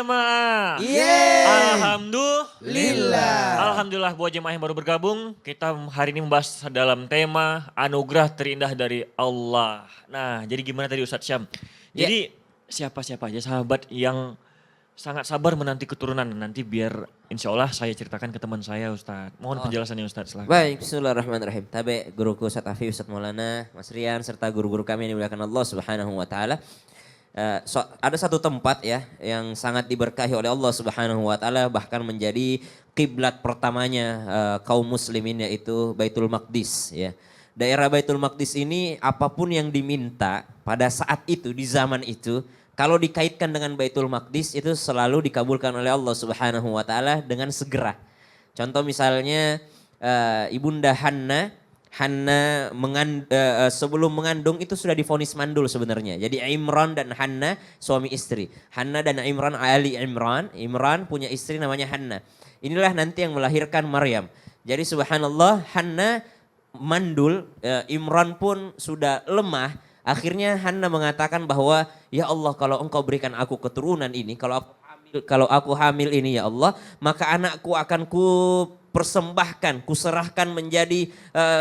jamaah. Yeay. Alhamdulillah buat jemaah yang baru bergabung. Kita hari ini membahas dalam tema anugerah terindah dari Allah. Nah, jadi gimana tadi Ustadz Syam? Jadi siapa-siapa aja sahabat yang sangat sabar menanti keturunan. Nanti biar insya Allah saya ceritakan ke teman saya Ustadz. Mohon penjelasannya Ustadz. Silahkan. Baik, bismillahirrahmanirrahim. Tabe guruku Ustadz Afif, Ustadz Maulana, Mas Rian, serta guru-guru kami yang dimuliakan Allah Subhanahu wa Ta'ala. Ada satu tempat ya yang sangat diberkahi oleh Allah Subhanahu wa Ta'ala, bahkan menjadi kiblat pertamanya kaum muslimin, yaitu Baitul Maqdis ya. Daerah Baitul Maqdis ini apapun yang diminta pada saat itu, di zaman itu, kalau dikaitkan dengan Baitul Maqdis itu selalu dikabulkan oleh Allah Subhanahu wa Ta'ala dengan segera. Contoh misalnya Ibunda Hanna sebelum mengandung itu sudah divonis mandul sebenarnya. Jadi Imran dan Hanna suami istri. Hanna dan Imran Ali Imran. Imran punya istri namanya Hanna. Inilah nanti yang melahirkan Maryam. Jadi subhanallah, Hanna mandul, Imran pun sudah lemah. Akhirnya Hanna mengatakan bahwa ya Allah, kalau engkau berikan aku keturunan ini, kalau aku hamil ini ya Allah, maka anakku akan persembahkan, kuserahkan menjadi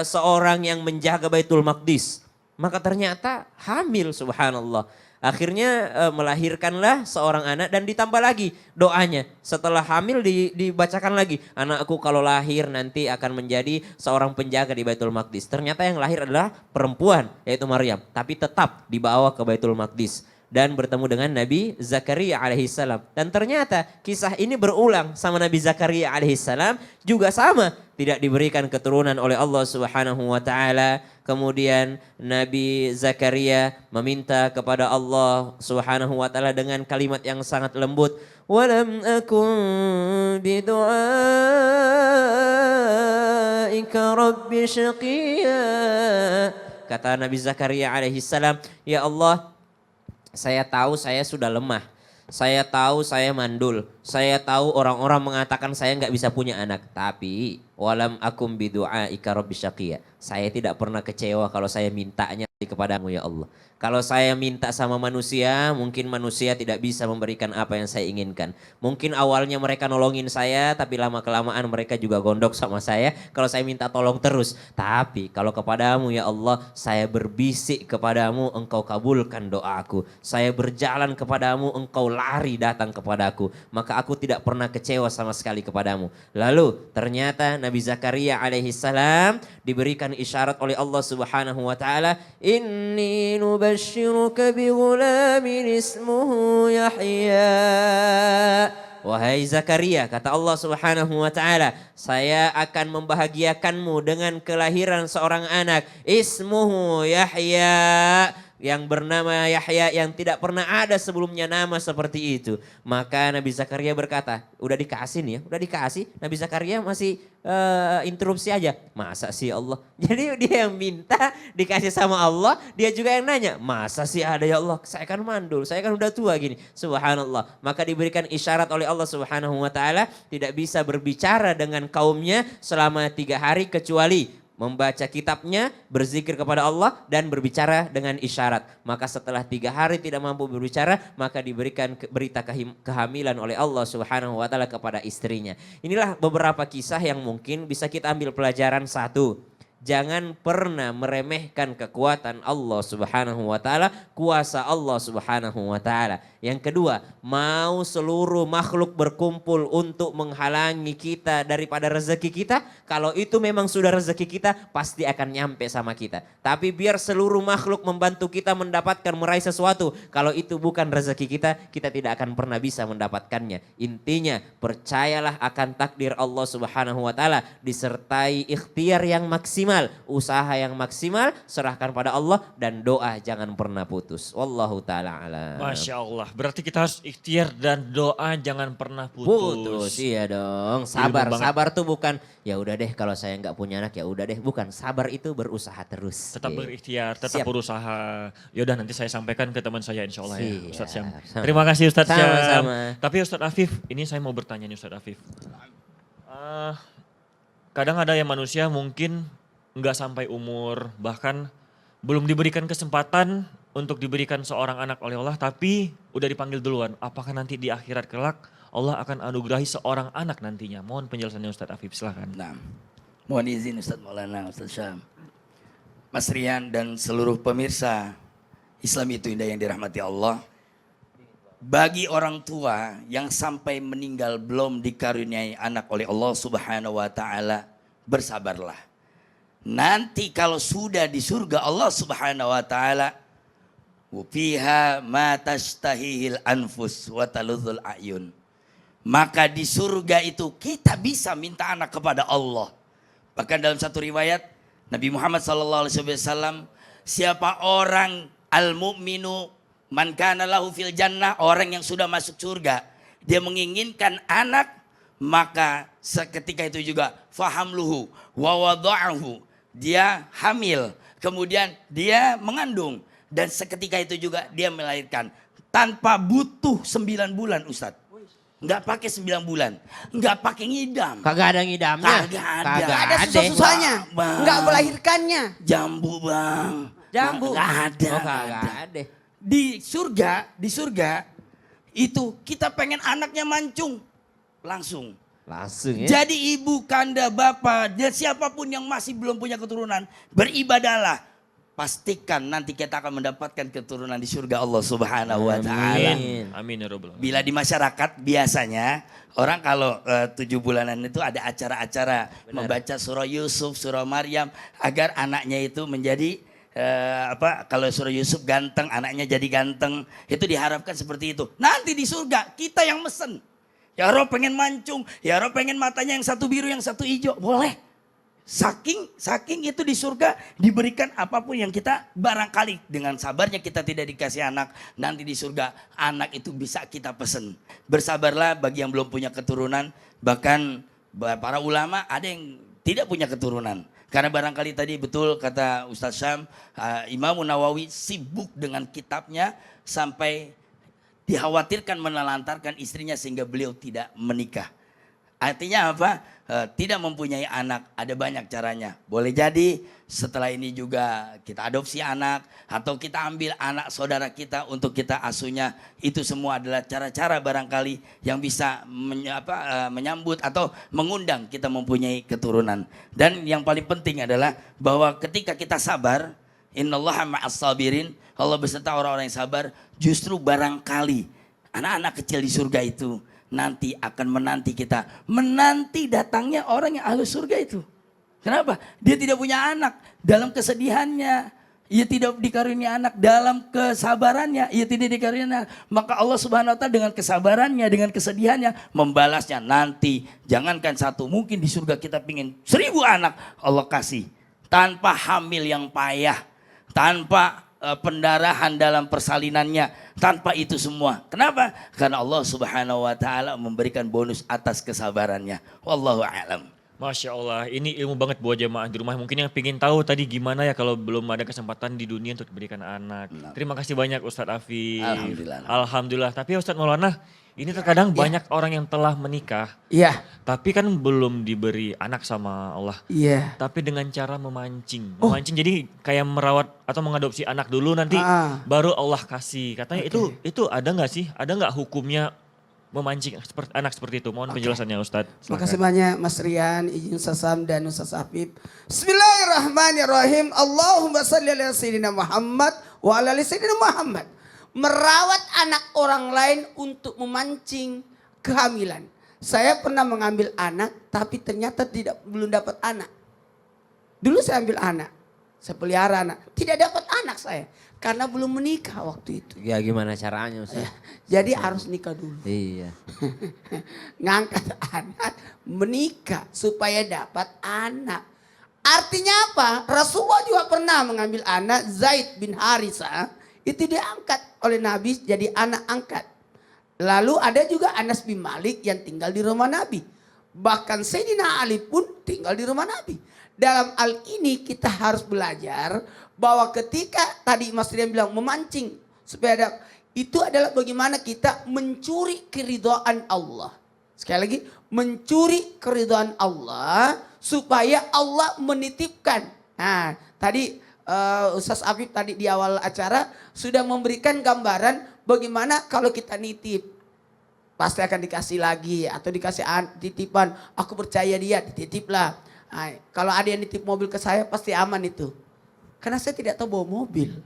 seorang yang menjaga Baitul Maqdis. Maka ternyata hamil, subhanallah. Akhirnya melahirkanlah seorang anak dan ditambah lagi doanya. Setelah hamil dibacakan lagi, anakku kalau lahir nanti akan menjadi seorang penjaga di Baitul Maqdis. Ternyata yang lahir adalah perempuan, yaitu Maryam. Tapi tetap dibawa ke Baitul Maqdis dan bertemu dengan Nabi Zakaria alaihissalam. Dan ternyata kisah ini berulang sama Nabi Zakaria alaihissalam juga sama. Tidak diberikan keturunan oleh Allah Subhanahu wa Ta'ala. Kemudian Nabi Zakaria meminta kepada Allah Subhanahu wa Ta'ala dengan kalimat yang sangat lembut. Walam akun bidu'aika rabbi syaqiyya. Kata Nabi Zakaria alaihissalam, ya Allah, saya tahu saya sudah lemah, saya tahu saya mandul, saya tahu orang-orang mengatakan saya nggak bisa punya anak. Tapi walam akum bidu'aika rabbi syaqiyya. Saya tidak pernah kecewa kalau saya mintanya kepadamu ya Allah. Kalau saya minta sama manusia, mungkin manusia tidak bisa memberikan apa yang saya inginkan. Mungkin awalnya mereka nolongin saya, tapi lama-kelamaan mereka juga gondok sama saya. Kalau saya minta tolong terus. Tapi kalau kepadamu ya Allah, saya berbisik kepadamu, engkau kabulkan doaku. Saya berjalan kepadamu, engkau lari datang kepadaku. Maka aku tidak pernah kecewa sama sekali kepadamu. Lalu ternyata Nabi Zakaria alaihissalam diberikan isyarat oleh Allah Subhanahu wa Ta'ala. Inni nubashiruka bighulamin ismuhu Yahya. Wahai Zakaria, kata Allah Subhanahu wa Ta'ala, saya akan membahagiakanmu dengan kelahiran seorang anak. Ismuhu Yahya, yang bernama Yahya, yang tidak pernah ada sebelumnya nama seperti itu. Maka Nabi Zakaria berkata, udah dikasih nih ya, udah dikasih. Nabi Zakaria masih interupsi aja. Masa sih Allah? Jadi dia yang minta dikasih sama Allah, dia juga yang nanya, masa sih ada ya Allah? Saya kan mandul, saya kan udah tua gini. Subhanallah. Maka diberikan isyarat oleh Allah Subhanahu wa Ta'ala, tidak bisa berbicara dengan kaumnya selama 3 hari kecuali membaca kitabnya, berzikir kepada Allah dan berbicara dengan isyarat. Maka setelah 3 hari tidak mampu berbicara, maka diberikan berita kehamilan oleh Allah Subhanahu wa Ta'ala kepada istrinya. Inilah beberapa kisah yang mungkin bisa kita ambil pelajaran. Satu, jangan pernah meremehkan kekuatan Allah Subhanahu wa Ta'ala, kuasa Allah Subhanahu wa Ta'ala. Yang kedua, mau seluruh makhluk berkumpul untuk menghalangi kita daripada rezeki kita, kalau itu memang sudah rezeki kita, pasti akan nyampe sama kita. Tapi biar seluruh makhluk membantu kita mendapatkan meraih sesuatu, kalau itu bukan rezeki kita, kita tidak akan pernah bisa mendapatkannya. Intinya, percayalah akan takdir Allah Subhanahu wa Ta'ala disertai ikhtiar yang maksimal, usaha yang maksimal, serahkan pada Allah dan doa jangan pernah putus. Wallahu ta'ala alam. Masya Allah, berarti kita harus ikhtiar dan doa jangan pernah putus. Putus, iya dong. Sabar tuh bukan ya udah deh kalau saya nggak punya anak ya udah deh, bukan. Sabar itu berusaha terus. Tetap berikhtiar, tetap Siap. berusaha. Yaudah nanti saya sampaikan ke teman saya insya Allah ya Siap. Ustadz Syam. Sama. Terima kasih Ustadz Syam. Sama-sama. Tapi Ustadz Afif, ini saya mau bertanya nih Ustadz Afif. Kadang ada yang manusia mungkin nggak sampai umur, bahkan belum diberikan kesempatan untuk diberikan seorang anak oleh Allah tapi udah dipanggil duluan. Apakah nanti di akhirat kelak Allah akan anugerahi seorang anak nantinya? Mohon penjelasannya Ustadz Afif, silahkan. Nah, mohon izin Ustadz Maulana, Ustadz Syam, Mas Rian dan seluruh pemirsa Islam itu indah yang dirahmati Allah. Bagi orang tua yang sampai meninggal belum dikaruniai anak oleh Allah Subhanahu wa taala, bersabarlah. Nanti kalau sudah di surga Allah Subhanahu wa taala, wa fiha ma tashtahihil anfus wa taludzul ayun. Maka di surga itu kita bisa minta anak kepada Allah. Bahkan dalam satu riwayat Nabi Muhammad SAW, siapa orang al-mu'minu man kana lahu fil jannah, orang yang sudah masuk surga, dia menginginkan anak, maka seketika itu juga fahamluhu wa wada'ahu, dia hamil, kemudian dia mengandung, dan seketika itu juga dia melahirkan tanpa butuh 9 bulan Ustadz. Nggak pakai 9 bulan, nggak pakai ngidam. Kagak ada ngidamnya. Kagak ada. Kagak Ada susah-susahnya, Bang. nggak melahirkannya. Jambu bang. Jambu. Nggak ada. Oh, nggak kagak ada. ada. Di surga itu kita pengen anaknya mancung langsung. Langsung ya. Jadi ibu, kanda, bapak dan siapapun yang masih belum punya keturunan, beribadahlah. Pastikan nanti kita akan mendapatkan keturunan di surga Allah Subhanahu wa taala. Amin. Amin ya Rabbal Alamin. Bila di masyarakat biasanya orang kalau 7 bulanan itu ada acara-acara membaca surah Yusuf, surah Maryam agar anaknya itu menjadi kalau surah Yusuf ganteng, anaknya jadi ganteng. Itu diharapkan seperti itu. Nanti di surga kita yang mesen. Ya Rob pengen mancung, ya Rob pengen matanya yang satu biru, yang satu hijau. Boleh. Saking itu di surga diberikan apapun yang kita barangkali dengan sabarnya kita tidak dikasih anak. Nanti di surga anak itu bisa kita pesen. Bersabarlah bagi yang belum punya keturunan. Bahkan para ulama ada yang tidak punya keturunan. Karena barangkali tadi betul kata Ustaz Syam, Imam Nawawi sibuk dengan kitabnya sampai dikhawatirkan menelantarkan istrinya sehingga beliau tidak menikah. Artinya apa? Tidak mempunyai anak, ada banyak caranya. Boleh jadi setelah ini juga kita adopsi anak atau kita ambil anak saudara kita untuk kita asuhnya. Itu semua adalah cara-cara barangkali yang bisa menyambut atau mengundang kita mempunyai keturunan. Dan yang paling penting adalah bahwa ketika kita sabar, innallaha ma'as sabirin, Allah beserta orang-orang yang sabar. Justru barangkali anak-anak kecil di surga itu nanti akan menanti kita, menanti datangnya orang yang ahli surga itu. Kenapa? Dia tidak punya anak, dalam kesedihannya ia tidak dikaruniai anak, dalam kesabarannya ia tidak dikaruniai anak. Maka Allah Subhanahu wa taala dengan kesabarannya, dengan kesedihannya membalasnya nanti. Jangankan 1, mungkin di surga kita pingin 1000 anak Allah kasih, tanpa hamil yang payah, tanpa pendarahan dalam persalinannya, tanpa itu semua. Kenapa? Karena Allah Subhanahu wa taala memberikan bonus atas kesabarannya. Wallahu a'lam. Masya Allah, ini ilmu banget buat jemaah di rumah. Mungkin yang pingin tahu tadi gimana ya kalau belum ada kesempatan di dunia untuk diberikan anak. Terima kasih banyak Ustadz Afif. Alhamdulillah. Alhamdulillah. Tapi Ustadz Maulana, ini terkadang banyak orang yang telah menikah, Iya, tapi kan belum diberi anak sama Allah. iya. Tapi dengan cara memancing. Memancing jadi kayak merawat atau mengadopsi anak dulu nanti baru Allah kasih. Katanya itu ada nggak sih? Ada nggak hukumnya memancing anak seperti itu? Mohon penjelasannya Ustadz. Terima kasih banyak Mas Rian, izin Ustaz Sam dan Ustaz Afif. Bismillahirrahmanirrahim. Allahumma salli ala sayyidina Muhammad wa ala ali sayyidina Muhammad. Merawat anak orang lain untuk memancing kehamilan. Saya pernah mengambil anak tapi ternyata belum dapat anak. Dulu saya ambil anak, saya pelihara anak, tidak dapat anak saya karena belum menikah waktu itu. Ya gimana caranya Ustaz? Jadi harus nikah dulu. Iya. Ngangkat anak, menikah supaya dapat anak. Artinya apa? Rasulullah juga pernah mengambil anak Zaid bin Harisah. Itu diangkat oleh Nabi jadi anak angkat. Lalu ada juga Anas bin Malik yang tinggal di rumah Nabi. Bahkan Sayyidina Ali pun tinggal di rumah Nabi. Dalam hal ini kita harus belajar bahwa ketika tadi Mas Rian bilang memancing supaya ada, itu adalah bagaimana kita mencuri keridhaan Allah. Sekali lagi, mencuri keridhaan Allah supaya Allah menitipkan. Nah, tadi Ustaz Afif tadi di awal acara sudah memberikan gambaran bagaimana kalau kita nitip. Pasti akan dikasih lagi atau dikasih titipan. Aku percaya dia, dititiplah. Nah, kalau ada yang nitip mobil ke saya pasti aman itu. Karena saya tidak tahu bawa mobil.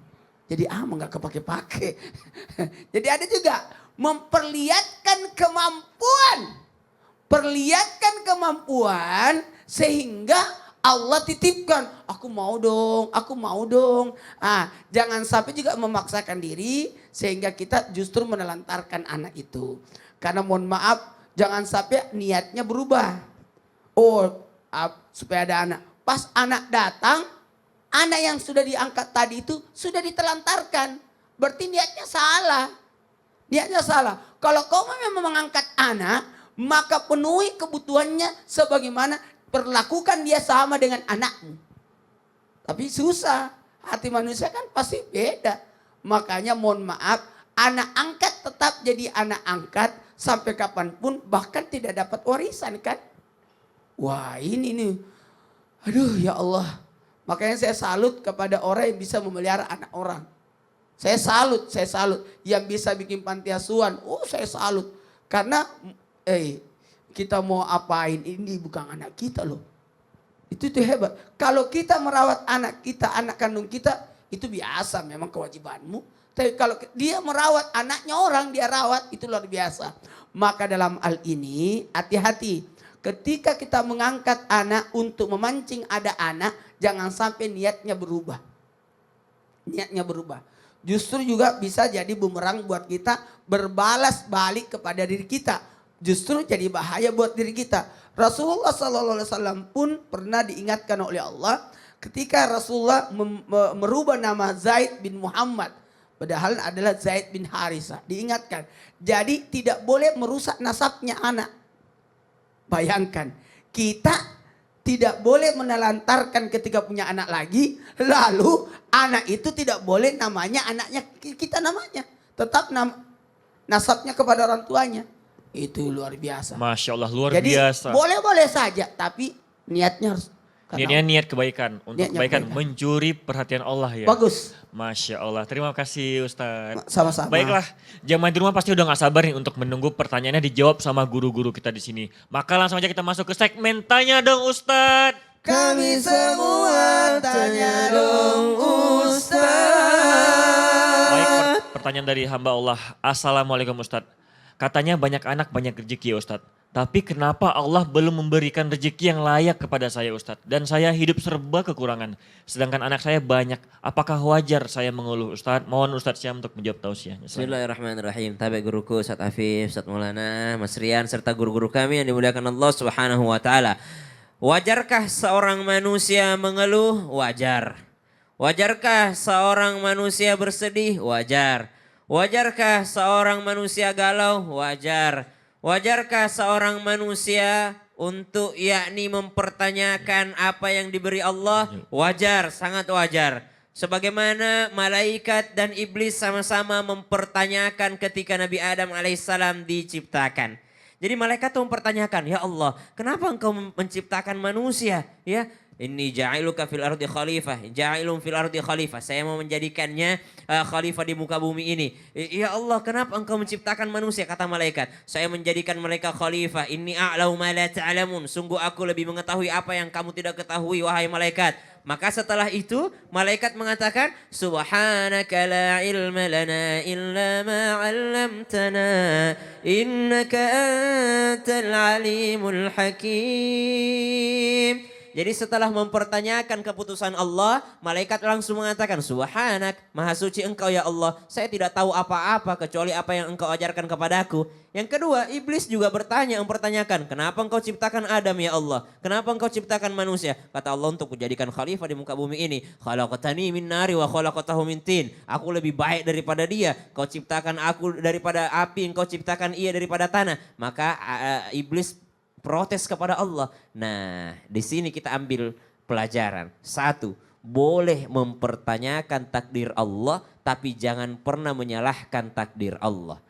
Jadi aman gak kepake-pake. Jadi ada juga memperlihatkan kemampuan. Perlihatkan kemampuan sehingga Allah titipkan. Aku mau dong, aku mau dong. Ah, jangan sampai juga memaksakan diri sehingga kita justru menelantarkan anak itu. Karena mohon maaf, jangan sampai niatnya berubah. Oh, supaya ada anak. Pas anak datang, anak yang sudah diangkat tadi itu sudah ditelantarkan. Berarti niatnya salah. Niatnya salah. Kalau kau memang mengangkat anak, maka penuhi kebutuhannya sebagaimana perlakukan dia sama dengan anakmu. Tapi susah. Hati manusia kan pasti beda. Makanya mohon maaf, anak angkat tetap jadi anak angkat sampai kapanpun, bahkan tidak dapat warisan kan. Wah ini nih, aduh ya Allah. Makanya saya salut kepada orang yang bisa memelihara anak orang. Saya salut. Yang bisa bikin panti asuhan, oh saya salut. Karena kita mau apain, ini bukan anak kita loh. Itu hebat. Kalau kita merawat anak kita, anak kandung kita, itu biasa memang kewajibanmu. Tapi kalau dia merawat anaknya orang, dia rawat, itu luar biasa. Maka dalam hal ini hati-hati. Ketika kita mengangkat anak untuk memancing ada anak, jangan sampai niatnya berubah. Niatnya berubah. Justru juga bisa jadi bumerang buat kita, berbalas balik kepada diri kita. Justru jadi bahaya buat diri kita. Rasulullah SAW pun pernah diingatkan oleh Allah ketika Rasulullah merubah nama Zaid bin Muhammad. Padahal adalah Zaid bin Harisah. Diingatkan. Jadi tidak boleh merusak nasabnya anak. Bayangkan. Kita tidak boleh menelantarkan ketika punya anak lagi. Lalu anak itu tidak boleh namanya anaknya kita namanya. Tetap nasabnya kepada orang tuanya. Itu luar biasa. Masya Allah, luar Jadi, biasa. boleh-boleh saja. Tapi niatnya harus. Niatnya niat kebaikan. Untuk Niatnya kebaikan, kebaikan. mencuri perhatian Allah ya. Bagus. Masya Allah, terima kasih Ustadz. Sama-sama. Baiklah, jamaah di rumah pasti udah gak sabar nih untuk menunggu pertanyaannya dijawab sama guru-guru kita di sini. Maka langsung aja kita masuk ke segmen Tanya Dong Ustadz. Kami semua tanya dong Baik, Ustaz. pertanyaan dari hamba Allah. Assalamualaikum Ustadz. Katanya banyak anak banyak rezeki ya Ustadz. Tapi kenapa Allah belum memberikan rezeki yang layak kepada saya Ustadz? Dan saya hidup serba kekurangan. Sedangkan anak saya banyak. Apakah wajar saya mengeluh Ustadz? Mohon Ustadz Syam untuk menjawab tausiahnya. Bismillahirrahmanirrahim. Tabe guruku Ustaz Afif, Ustaz Maulana, Mas Rian serta guru-guru kami yang dimuliakan Allah Subhanahu wa taala. Wajarkah seorang manusia mengeluh? Wajar. Wajarkah seorang manusia bersedih? Wajar. Wajarkah seorang manusia galau? Wajar. Wajarkah seorang manusia untuk yakni mempertanyakan apa yang diberi Allah? Wajar, sangat wajar. Sebagaimana malaikat dan iblis sama-sama mempertanyakan ketika Nabi Adam alaihissalam diciptakan. Jadi malaikat itu mempertanyakan, ya Allah, kenapa engkau menciptakan manusia? Ya, inni ja'iluka fil ardi khalifah, ja'ilum fil ardi khalifah. Saya mau menjadikannya khalifah di muka bumi ini. Ya Allah, kenapa engkau menciptakan manusia? Kata malaikat, saya menjadikan mereka khalifah. Inni a'lamu ma la ta'lamun. Sungguh aku lebih mengetahui apa yang kamu tidak ketahui, wahai malaikat. Maka setelah itu malaikat mengatakan, subhanaka la ilma lana illa ma 'allamtana innaka antal alimul hakim. Jadi setelah mempertanyakan keputusan Allah, malaikat langsung mengatakan, subhanak, maha suci engkau ya Allah. Saya tidak tahu apa-apa kecuali apa yang engkau ajarkan kepadaku. Yang kedua, iblis juga mempertanyakan, kenapa engkau ciptakan Adam ya Allah? Kenapa engkau ciptakan manusia? Kata Allah, untuk menjadikan khalifah di muka bumi ini. Khalaqtani min nari wa khalaqtahu min tin. Aku lebih baik daripada dia. Kau ciptakan aku daripada api, engkau ciptakan ia daripada tanah. Maka iblis protes kepada Allah. Nah, di sini kita ambil pelajaran. Satu, boleh mempertanyakan takdir Allah, tapi jangan pernah menyalahkan takdir Allah.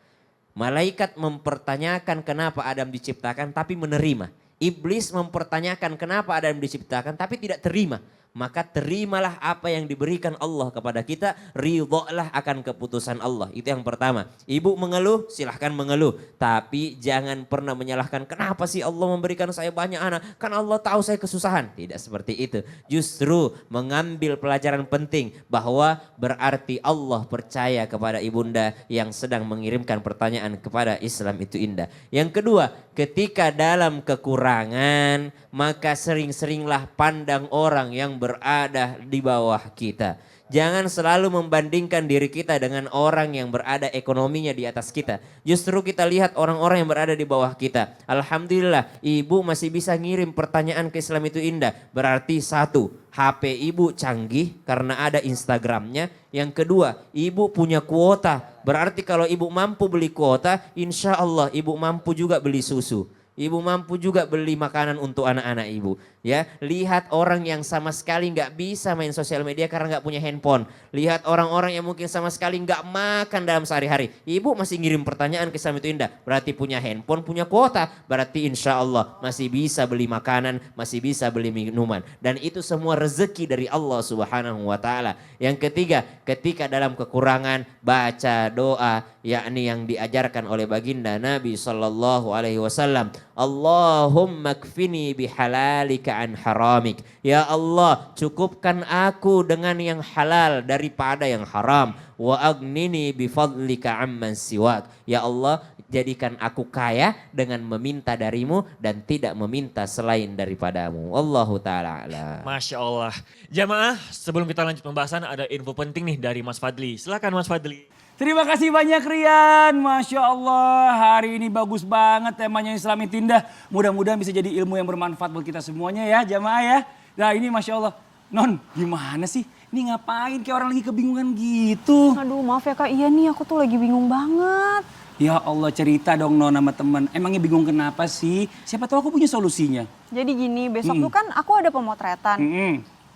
Malaikat mempertanyakan kenapa Adam diciptakan, tapi menerima. Iblis mempertanyakan kenapa Adam diciptakan, tapi tidak terima. maka terimalah apa yang diberikan Allah kepada kita, ridholah akan keputusan Allah. Itu yang pertama. Ibu mengeluh, silahkan mengeluh. Tapi jangan pernah menyalahkan, kenapa sih Allah memberikan saya banyak anak? Kan Allah tahu saya kesusahan. Tidak seperti itu. Justru mengambil pelajaran penting bahwa berarti Allah percaya kepada ibunda yang sedang mengirimkan pertanyaan kepada Islam itu indah. Yang kedua, ketika dalam kekurangan, maka sering-seringlah pandang orang yang berada di bawah kita. Jangan selalu membandingkan diri kita dengan orang yang berada ekonominya di atas kita. Justru kita lihat orang-orang yang berada di bawah kita. Alhamdulillah, ibu masih bisa ngirim pertanyaan ke Islam itu indah. Berarti satu, HP ibu canggih karena ada Instagramnya. Yang kedua, ibu punya kuota. Berarti kalau ibu mampu beli kuota, insya Allah ibu mampu juga beli susu. Ibu mampu juga beli makanan untuk anak-anak ibu. Ya, lihat orang yang sama sekali nggak bisa main sosial media karena nggak punya handphone. Lihat orang-orang yang mungkin sama sekali nggak makan dalam sehari-hari. Ibu masih ngirim pertanyaan ke Islam itu indah. Berarti punya handphone, punya kuota. Berarti insya Allah masih bisa beli makanan, masih bisa beli minuman. Dan itu semua rezeki dari Allah Subhanahu wa Ta'ala. Yang ketiga, ketika dalam kekurangan, baca doa, yakni yang diajarkan oleh baginda Nabi Sallallahu Alaihi Wasallam. Allahumma kfini bihalalika an haramik. Ya Allah, cukupkan aku dengan yang halal daripada yang haram. Wa agnini bifadlika amman siwak. Ya Allah, jadikan aku kaya dengan meminta darimu dan tidak meminta selain daripadamu. Wallahu ta'ala a'lam. Masya Allah. Jamaah, sebelum kita lanjut pembahasan ada info penting nih dari Mas Fadli. Silakan Mas Fadli. Terima kasih banyak Rian, Masya Allah hari ini bagus banget temanya Islami Indah. Mudah-mudahan bisa jadi ilmu yang bermanfaat buat kita semuanya ya jamaah ya. Nah ini Masya Allah, Non gimana sih? Ini ngapain kayak orang lagi kebingungan gitu? Aduh maaf ya Kak, iya nih aku tuh lagi bingung banget. Ya Allah cerita dong Non sama temen, emangnya bingung kenapa sih? Siapa tahu aku punya solusinya. Jadi gini, besok tuh kan aku ada pemotretan.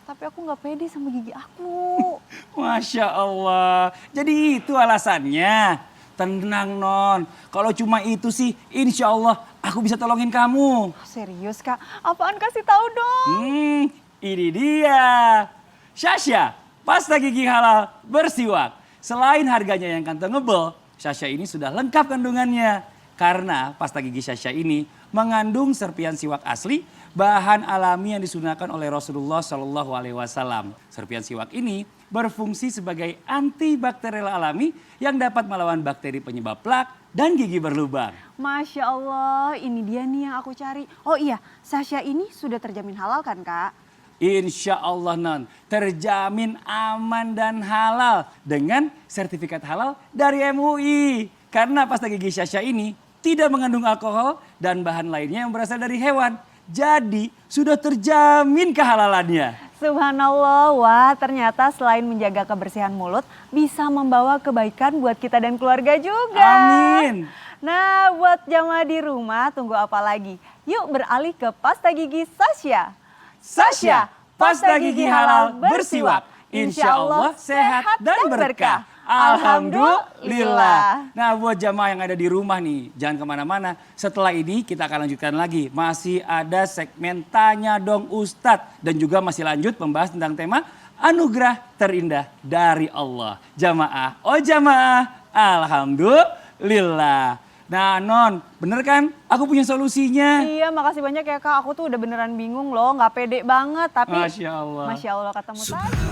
Tapi aku gak pede sama gigi aku. Masya Allah. Jadi itu alasannya. Tenang Non. Kalau cuma itu sih insya Allah aku bisa tolongin kamu. Serius Kak? Apaan kasih tahu dong? Ini dia. Sasha, pasta gigi halal bersiwak. Selain harganya yang kantongable, Sasha ini sudah lengkap kandungannya. Karena pasta gigi Sasha ini mengandung serpian siwak asli, bahan alami yang disunahkan oleh Rasulullah Shallallahu Alaihi Wasallam. Serpian siwak ini berfungsi sebagai antibakterial alami yang dapat melawan bakteri penyebab plak dan gigi berlubang. Masya Allah, ini dia nih yang aku cari. Oh iya, Sasha ini sudah terjamin halal kan Kak? Insya Allah Non, terjamin aman dan halal dengan sertifikat halal dari MUI. Karena pasta gigi Sasha ini tidak mengandung alkohol dan bahan lainnya yang berasal dari hewan. Jadi sudah terjamin kehalalannya. Subhanallah, wah ternyata selain menjaga kebersihan mulut, bisa membawa kebaikan buat kita dan keluarga juga. Amin. Nah buat jamaah di rumah tunggu apa lagi? Yuk beralih ke pasta gigi Sasha. Sasha, pasta gigi halal bersiwak. Insya Allah sehat dan berkah. Alhamdulillah. Nah buat jamaah yang ada di rumah nih, jangan kemana-mana. Setelah ini kita akan lanjutkan lagi. Masih ada segmen Tanya Dong Ustadz. Dan juga masih lanjut membahas tentang tema anugerah terindah dari Allah. Jamaah, oh jamaah, alhamdulillah. Nah Non, bener kan? Aku punya solusinya. Iya makasih banyak ya Kak, aku tuh udah beneran bingung loh, gak pede banget. Tapi Masya Allah. Masya Allah ketemu tadi.